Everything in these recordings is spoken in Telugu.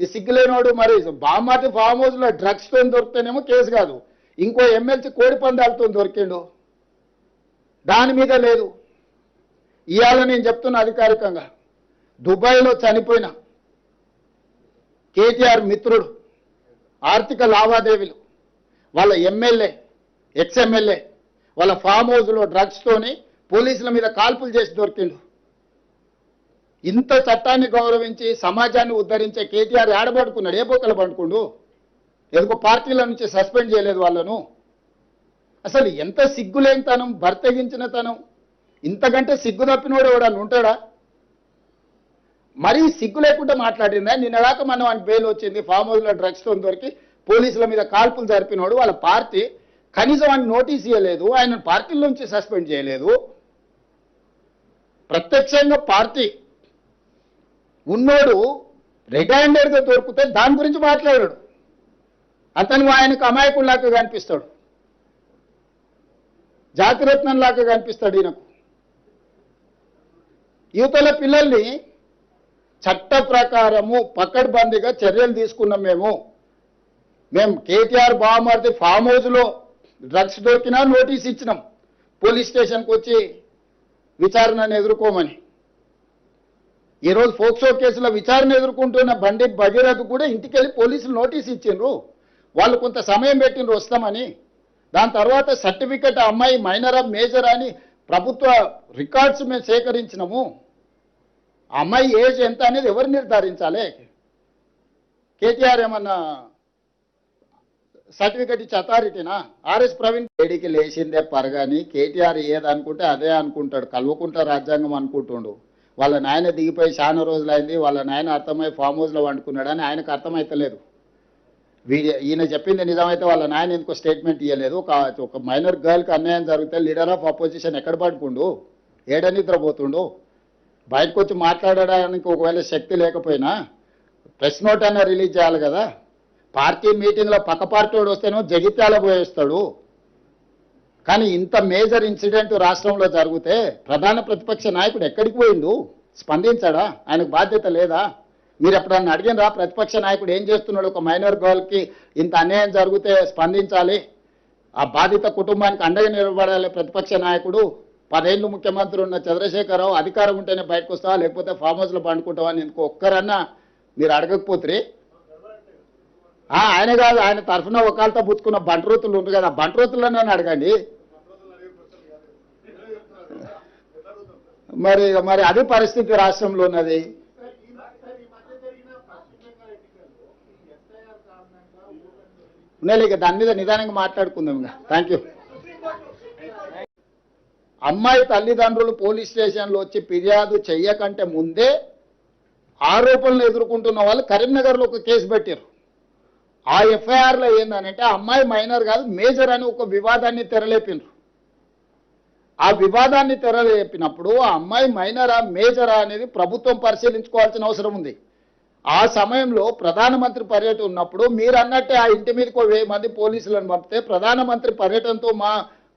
ఈ సిగ్గులేనోడు మరి బామాటి ఫామ్ హౌస్లో డ్రగ్స్తో దొరికితేనేమో కేసు కాదు, ఇంకో ఎమ్మెల్సీ కోడి పందాలతో దొరికిండు, దాని మీద లేదు. ఇవాళ నేను చెప్తున్నా అధికారికంగా, దుబాయ్లో చనిపోయిన కేటీఆర్ మిత్రుడు ఆర్థిక లావాదేవీలు వాళ్ళ ఎమ్మెల్యే ఎక్స్ఎమ్మెల్యే వాళ్ళ ఫామ్ హౌస్లో డ్రగ్స్తోని పోలీసుల మీద కాల్పులు చేసి దొరికిండు. ఇంత చట్టాన్ని గౌరవించి సమాజాన్ని ఉద్ధరించే కేటీఆర్ ఏడబడుకున్నాడు, ఏ బొక్కలు పడుకుండు? ఎందుకో పార్టీల నుంచి సస్పెండ్ చేయలేదు వాళ్ళను. అసలు ఎంత సిగ్గులేనితనం, బర్తగించిన తనం, ఇంతకంటే సిగ్గు తప్పినోడు ఎవడన్నా ఉంటాడా? మరీ సిగ్గు లేకుండా మాట్లాడిందా? నిన్నగాక మనం ఆయన బెయిల్ వచ్చింది, ఫామ్ హౌస్లో డ్రగ్స్తో దొరికి పోలీసుల మీద కాల్పులు జరిపినోడు వాళ్ళ పార్టీ కనీసం ఆయన నోటీస్ ఇవ్వలేదు, ఆయన పార్టీల నుంచి సస్పెండ్ చేయలేదు. ప్రత్యక్షంగా పార్టీ ఉన్నోడు రెడ్ హ్యాండెడ్గా దొరికితే దాని గురించి మాట్లాడాడు. అతను ఆయనకు అమాయకుల్లాగా కనిపిస్తాడు, జాతిరత్నంలాగా కనిపిస్తాడు. ఈయనకు యువతల పిల్లల్ని చట్ట ప్రకారము పకడ్బందీగా చర్యలు తీసుకున్నాం. మేము కేటీఆర్ బావమరిది ఫామ్ హౌస్లో డ్రగ్స్ దొరికినా నోటీస్ ఇచ్చినాం, పోలీస్ స్టేషన్కి వచ్చి విచారణను ఎదుర్కోమని. ఈరోజు ఫోక్సో కేసుల విచారణ ఎదుర్కొంటున్న బండి భగీరథ్ కూడా ఇంటికి వెళ్ళి పోలీసులు నోటీస్ ఇచ్చిండ్రు, వాళ్ళు కొంత సమయం పెట్టిండ్రు వస్తామని. దాని తర్వాత సర్టిఫికెట్ అమ్మాయి మైనర్ ఆఫ్ మేజర్ అని ప్రభుత్వ రికార్డ్స్ మేము సేకరించినాము. అమ్మాయి ఏజ్ ఎంత అనేది ఎవరు నిర్ధారించాలి? కేటీఆర్ ఏమన్నా సర్టిఫికెట్ ఇచ్చే అథారిటీనా? ఆర్ఎస్ ప్రవీణ్ ఏడికి లేచిందే పరగాని కేటీఆర్ ఏదనుకుంటే అదే అనుకుంటాడు, కల్వకుంట్ల రాజ్యాంగం అనుకుంటుండు. వాళ్ళ నాయన దిగిపోయి చాలా రోజులైంది, వాళ్ళ నాయన అర్థమై ఫామ్ హౌస్లో వండుకున్నాడని ఆయనకు అర్థమైతలేదు. ఈయన చెప్పింది నిజమైతే వాళ్ళ నాయన ఎందుకో స్టేట్మెంట్ ఇవ్వలేదు. ఒక మైనర్ గర్ల్కి అన్యాయం జరిగితే లీడర్ ఆఫ్ అపోజిషన్ ఎక్కడ పడుకుండు, ఏడ నిద్రపోతుండు? బయటకు వచ్చి మాట్లాడడానికి ఒకవేళ శక్తి లేకపోయినా ప్రెస్ నోట్ అన్నా రిలీజ్ చేయాలి కదా. పార్టీ మీటింగ్లో పక్క పార్టీ వాడు వస్తేనో జగిత్యాల పోయేస్తాడు. కానీ ఇంత మేజర్ ఇన్సిడెంట్ రాష్ట్రంలో జరిగితే ప్రధాన ప్రతిపక్ష నాయకుడు ఎక్కడికి పోయిండు? స్పందించాడా? ఆయనకు బాధ్యత లేదా? మీరు ఎప్పుడన్నా అడిగినరా ప్రతిపక్ష నాయకుడు ఏం చేస్తున్నాడు? ఒక మైనర్ గర్ల్కి ఇంత అన్యాయం జరిగితే స్పందించాలి, ఆ బాధిత కుటుంబానికి అండగా నిలబడాలి ప్రతిపక్ష నాయకుడు. 10 ఏళ్ళు ముఖ్యమంత్రి ఉన్న చంద్రశేఖరరావు అధికారం ఉంటేనే బయటకు వస్తావా, లేకపోతే ఫామ్ హౌస్లో పండుకుంటావా అని ఎందుకు ఒక్కరన్నా మీరు అడగకపోతే? ఆయన కాదు, ఆయన తరఫున ఒకళ్ళతో పుచ్చుకున్న బంట్రోతులు ఉంది కదా, బంట్రోతులన్నా అడగండి. మరి అది పరిస్థితి రాష్ట్రంలో ఉన్నది. ఇక దాని మీద నిదానంగా మాట్లాడుకుందాం. Thank you. అమ్మాయి తల్లిదండ్రులు పోలీస్ స్టేషన్లో వచ్చి ఫిర్యాదు చెయ్యకంటే ముందే ఆరోపణలు ఎదుర్కొంటున్న వాళ్ళు కరీంనగర్లో ఒక కేసు పెట్టారు. ఆ ఎఫ్ఐఆర్లో ఏందనంటే అమ్మాయి మైనర్ కాదు మేజర్ అని ఒక వివాదాన్ని తెరలేపినారు. ఆ వివాదాన్ని తెరలేపినప్పుడు ఆ అమ్మాయి మైనరా మేజరా అనేది ప్రభుత్వం పరిశీలించుకోవాల్సిన అవసరం ఉంది. ఆ సమయంలో ప్రధానమంత్రి పర్యటన ఉన్నప్పుడు మీరు అన్నట్టే ఆ ఇంటి మీదకి 1000 మంది పోలీసులను పంపితే ప్రధానమంత్రి పర్యటనతో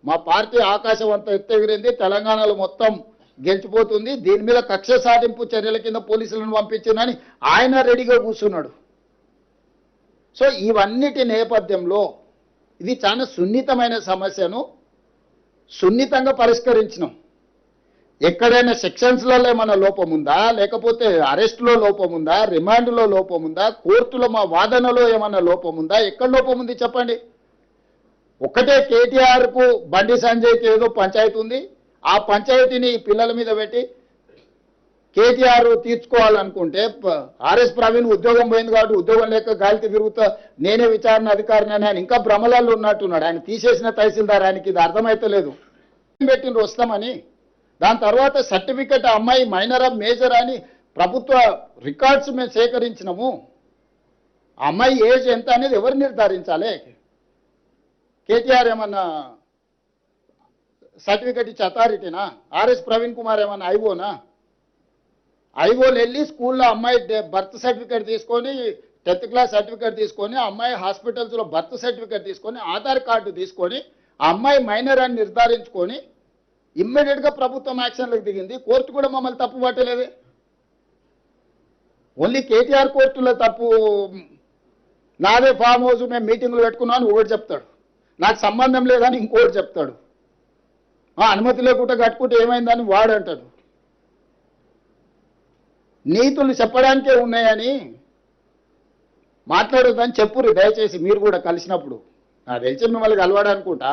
మా పార్టీ ఆకాశం అంతా ఎత్తెగిరింది, తెలంగాణలో మొత్తం గెలిచిపోతుంది, దీని మీద కక్ష సాధింపు చర్యల కింద పోలీసులను పంపించిందని ఆయన రెడీగా కూర్చున్నాడు. సో ఇవన్నిటి నేపథ్యంలో ఇది చాలా సున్నితమైన సమస్యను సున్నితంగా పరిష్కరించినాం. ఎక్కడైనా సెక్షన్స్లలో ఏమైనా లోపం ఉందా, లేకపోతే అరెస్టులో లోపం ఉందా, రిమాండ్లో లోపం ఉందా, కోర్టులో మా వాదనలో ఏమైనా లోపం ఉందా, ఎక్కడ లోపం ఉంది చెప్పండి. ఒక్కటే కేటీఆర్కు బండి సంజయ్కి ఏదో పంచాయతీ ఉంది, ఆ పంచాయతీని పిల్లల మీద పెట్టి కేటీఆర్ తీర్చుకోవాలనుకుంటే ఆర్ఎస్ ప్రవీణ్ ఉద్యోగం పోయింది కాబట్టి ఉద్యోగం లేక గాలికి తిరుగుతా నేనే విచారణ అధికారిని అని ఆయన ఇంకా భ్రమలలో ఉన్నట్టున్నాడు. ఆయన తీసేసిన తహసీల్దార్, ఆయనకి ఇది అర్థమైతే లేదు. పెట్టిండ్రు వస్తామని. దాని తర్వాత సర్టిఫికెట్ అమ్మాయి మైనర్ ఆఫ్ మేజర్ అని ప్రభుత్వ రికార్డ్స్ మేము సేకరించినాము. అమ్మాయి ఏజ్ ఎంత అనేది ఎవరు నిర్ధారించాలి? కేటీఆర్ ఏమన్నా సర్టిఫికెట్ ఇచ్చే అథారిటీనా? ఆర్ఎస్ ప్రవీణ్ కుమార్ ఏమన్నా ఐఓనా? ఐఓలు వెళ్ళి స్కూల్లో అమ్మాయి బర్త్ సర్టిఫికేట్ తీసుకొని 10th క్లాస్ సర్టిఫికేట్ తీసుకొని అమ్మాయి హాస్పిటల్స్లో బర్త్ సర్టిఫికేట్ తీసుకొని ఆధార్ కార్డు తీసుకొని ఆ అమ్మాయి మైనర్ అని నిర్ధారించుకొని ఇమ్మీడియట్గా ప్రభుత్వం యాక్షన్లకు దిగింది. కోర్టు కూడా మమ్మల్ని తప్పు పట్టలేదే. ఓన్లీ కేటీఆర్ కోర్టులో తప్పు, నాదే ఫామ్ హౌస్ మేము మీటింగులు పెట్టుకున్నాను ఒకటి చెప్తాడు, నాకు సంబంధం లేదని ఇంకోటి చెప్తాడు, అనుమతి లేకుండా కట్టుకుంటే ఏమైందని వాడు అంటాడు. నీతులు చెప్పడానికే ఉన్నాయని మాట్లాడొద్దని చెప్పుర్రి దయచేసి మీరు కూడా కలిసినప్పుడు. నాకు తెలిసి మిమ్మల్ని కలవాడనుకుంటా.